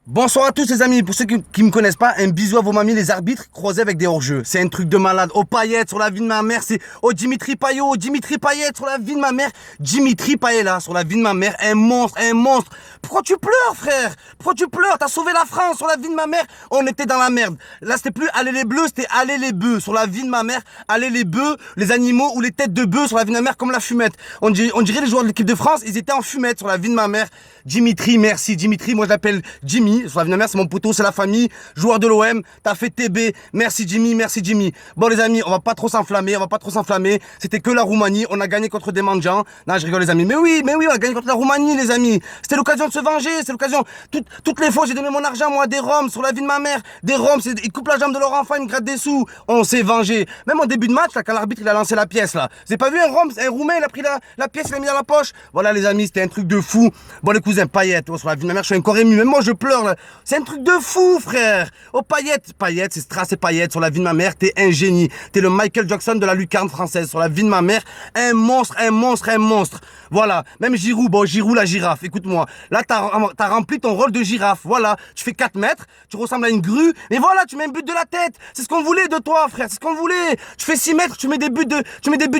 Bonsoir à tous les amis, pour ceux qui me connaissent pas, un bisou à vos mamies les arbitres croisés avec des hors-jeux. C'est un truc de malade. Oh Payet sur la vie de ma mère, c'est Dimitri Payet, Dimitri Payet sur la vie de ma mère, Dimitri Payet là sur la vie de ma mère, un monstre, un monstre. Pourquoi tu pleures frère? Pourquoi tu pleures? T'as sauvé la France sur la vie de ma mère, on était dans la merde. Là c'était plus aller les bleus, c'était aller les bœufs sur la vie de ma mère, aller les bœufs, les animaux ou les têtes de bœufs sur la vie de ma mère comme la fumette. On dirait les joueurs de l'équipe de France, ils étaient en fumette sur la vie de ma mère. Dimitri, merci Dimitri, moi je l'appelle Jimmy, sur la vie de ma mère, c'est mon poteau, c'est la famille, joueur de l'OM, t'as fait TB, merci Jimmy, merci Jimmy. Bon les amis, on va pas trop s'enflammer, c'était que la Roumanie, on a gagné contre des mendiants. Non, je rigole les amis, mais oui, on a gagné contre la Roumanie les amis, c'était l'occasion de se venger, c'est l'occasion, toutes les fois j'ai donné mon argent moi, des Roms, sur la vie de ma mère, des Roms, ils coupent la jambe de leur enfant, ils me grattent des sous, on s'est vengé. Même en début de match, là, quand l'arbitre il a lancé la pièce là, vous avez pas vu un Rom, un Roumain, il a pris la pièce, il l'a mis dans la poche. Voilà les amis, c'était un truc de fou. Bon les cousins, Payet, sur la vie de ma mère, je suis encore ému, même moi je pleure là. C'est un truc de fou frère. Oh Payet, c'est Strass et Payet, sur la vie de ma mère, t'es un génie. T'es le Michael Jackson de la lucarne française, sur la vie de ma mère, un monstre, un monstre, un monstre. Voilà, même Giroud, bon Giroud la girafe, écoute-moi. Là t'as rempli ton rôle de girafe, voilà. Tu fais 4 mètres, tu ressembles à une grue, mais voilà, tu mets un but de la tête. C'est ce qu'on voulait de toi frère, c'est ce qu'on voulait. Tu fais 6 mètres, tu mets des buts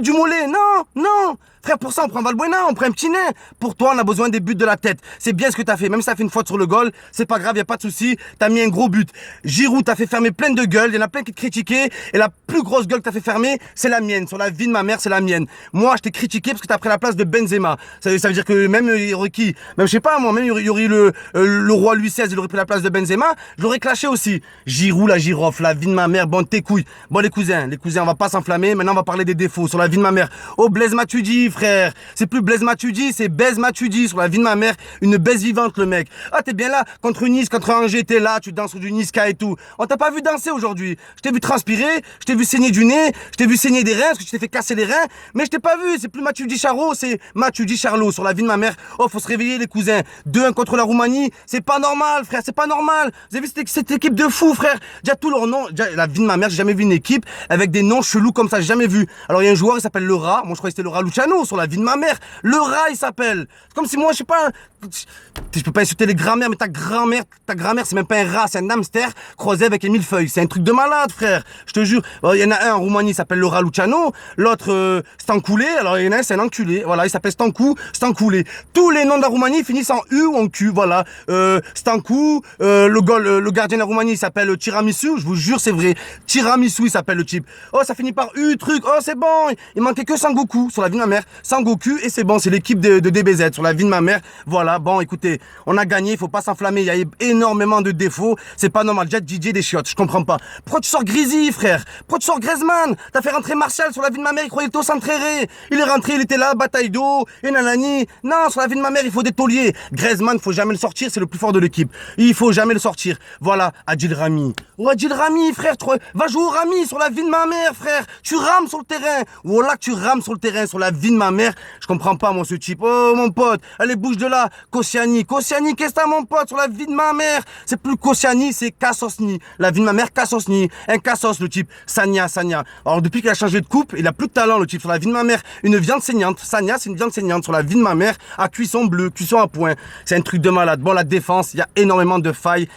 du mollet. Non, non. Frère, pour ça, on prend Valbuena, on prend un petit nain. Pour toi, on a besoin des buts de la tête. C'est bien ce que t'as fait. Même si t'as fait une faute sur le goal, c'est pas grave, y a pas de souci. T'as mis un gros but. Giroud, t'as fait fermer plein de gueules. Il y en a plein qui te critiquaient. Et la plus grosse gueule que t'as fait fermer, c'est la mienne. Sur la vie de ma mère, c'est la mienne. Moi, je t'ai critiqué parce que t'as pris la place de Benzema. Ça veut dire que même, il y aurait qui? Même, je sais pas, moi, même, il y aurait le roi Louis XVI, il aurait pris la place de Benzema. Je l'aurais clashé aussi. Giroud, la girofle, la vie de ma mère, bon, tes couilles. Bon, les cousins, on va pas s'enflammer. Maintenant, on va parler des défauts. Sur la vie de ma mère. Oh, Blaise Matuidi, frère. C'est plus Blaise Matuidi, c'est Baise Matuidi sur la vie de ma mère, une baise vivante le mec. Ah t'es bien là, contre Nice, contre Angers, t'es là, tu danses sur du Niska et tout. On t'a pas vu danser aujourd'hui. Je t'ai vu transpirer, je t'ai vu saigner du nez, je t'ai vu saigner des reins, parce que tu t'es fait casser les reins, mais je t'ai pas vu, c'est plus Matuidi Charot, c'est Matuidi Charlot sur la vie de ma mère. Oh faut se réveiller les cousins. 2-1 contre la Roumanie, c'est pas normal frère, c'est pas normal. Vous avez vu cette équipe de fous frère. Déjà tous leurs noms, déjà, la vie de ma mère, j'ai jamais vu une équipe avec des noms chelous comme ça, j'ai jamais vu. Alors il y a un joueur, il s'appelle Le Rat, moi je croyais que c'était Le Rat Luciano sur la vie de ma mère. Le rat, il s'appelle. C'est comme si moi, je sais pas, je peux pas insulter les grands-mères, mais ta grand-mère, c'est même pas un rat, c'est un hamster croisé avec un millefeuille. C'est un truc de malade, frère. Je te jure. Il y en a un en Roumanie, il s'appelle le rat Luciano. L'autre, Stankoulé. Alors, il y en a un, c'est un enculé. Voilà, il s'appelle Stankoulé. Tous les noms de la Roumanie finissent en U ou en Q. Voilà. Stankou, le gardien de la Roumanie, il s'appelle Tiramisu. Je vous jure, c'est vrai. Tiramisu, il s'appelle le type. Oh, ça finit par U, truc. Oh, c'est bon. Il manquait que Sangoku sur la vie de ma mère. Sangoku, et c'est bon, c'est l'équipe de DBZ sur la vie de ma mère. Voilà, bon, écoutez, on a gagné, il faut pas s'enflammer, il y a énormément de défauts, c'est pas normal. Jet DJ des chiottes, je comprends pas. Pourquoi tu sors Grisi, frère? Pourquoi tu sors Griezmann? T'as fait rentrer Martial sur la vie de ma mère, il croyait que au s'entraîner. Il est rentré, il était là, bataille d'eau, et nanani. Non, sur la vie de ma mère, il faut des tauliers. Griezmann, faut jamais le sortir, c'est le plus fort de l'équipe. Il faut jamais le sortir. Voilà, Adil Rami. Oh, Adil Rami, frère, va jouer au Rami sur la vie de ma mère, frère. Tu rames sur le terrain. Oh là, tu rames sur le terrain, sur la vie de ma mère. Je comprends pas, moi, ce type. Oh, mon pote, allez, bouge de là. Koscielny, qu'est-ce que t'as, mon pote, sur la vie de ma mère? C'est plus Koscielny, c'est Kassosny. La vie de ma mère, Kassosny. Un Kassos, le type. Sagna. Alors, depuis qu'il a changé de coupe, il a plus de talent, le type, sur la vie de ma mère. Une viande saignante. Sagna, c'est une viande saignante. Sur la vie de ma mère, à cuisson bleue, cuisson à point. C'est un truc de malade. Bon, la défense, il y a énormément de failles,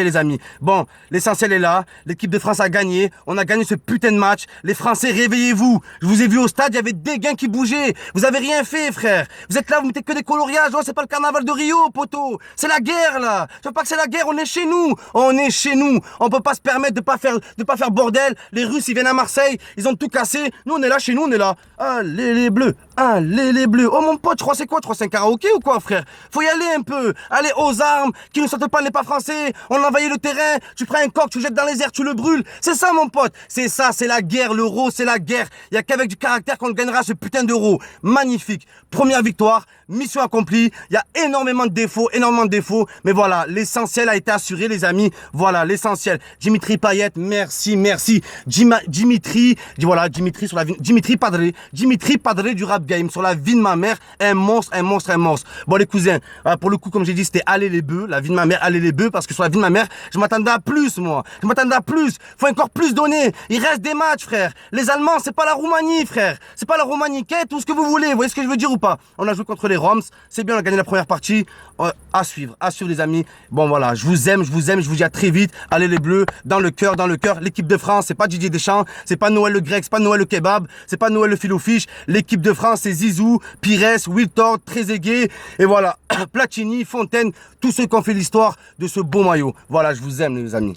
les amis. Bon, l'essentiel est là. L'équipe de France a gagné. On a gagné ce putain de match. Les Français, réveillez-vous. Je vous ai vu au stade, il y avait des gains qui bougeaient. Vous avez rien fait, frère. Vous êtes là, vous mettez que des coloriages. Oh, c'est pas le carnaval de Rio, poteau. C'est la guerre, là. Tu vois pas que c'est la guerre, on est chez nous. On est chez nous. On peut pas se permettre de pas faire bordel. Les Russes, ils viennent à Marseille. Ils ont tout cassé. Nous, on est là, chez nous, on est là. Allez, les bleus. Allez, les bleus. Oh, mon pote, je crois c'est quoi? Tu crois c'est un karaoké ou quoi, frère? Faut y aller un peu. Allez, aux armes. Qui ne sortent pas, n'est pas français. On envahit le terrain. Tu prends un coq, tu le jettes dans les airs, tu le brûles. C'est ça, mon pote. C'est ça, c'est la guerre. L'euro, c'est la guerre. Il y a qu'avec du caractère qu'on gagnera ce putain d'euro. Magnifique. Première victoire. Mission accomplie. Il y a énormément de défauts. Mais voilà, l'essentiel a été assuré, les amis. Voilà, l'essentiel. Dimitri Payet, merci. Dimitri sur la vie. Dimitri Padré du rap game. Sur la vie de ma mère, un monstre. Bon, les cousins, pour le coup, comme j'ai dit, c'était aller les bœufs. La vie de ma mère, aller les bœufs. Parce que sur la vie de ma mère, je m'attendais à plus, moi. Faut encore plus donner. Il reste des matchs, frère. Les Allemands, c'est pas la Roumanie, frère. C'est pas la Roumanie. paniquer, tout ce que vous voulez. Vous voyez ce que je veux dire ou pas? On a joué contre les Roms, c'est bien, on a gagné la première partie. À suivre les amis. Bon voilà, je vous aime, je vous dis à très vite. Allez les Bleus, dans le cœur. L'équipe de France, c'est pas Didier Deschamps, c'est pas Noël le Grec, c'est pas Noël le Kebab, c'est pas Noël le fil aux fiches. L'équipe de France, c'est Zizou, Pires, Wiltord, Trezeguet, et voilà, Platini, Fontaine, tous ceux qui ont fait l'histoire de ce beau maillot. Voilà, je vous aime les amis.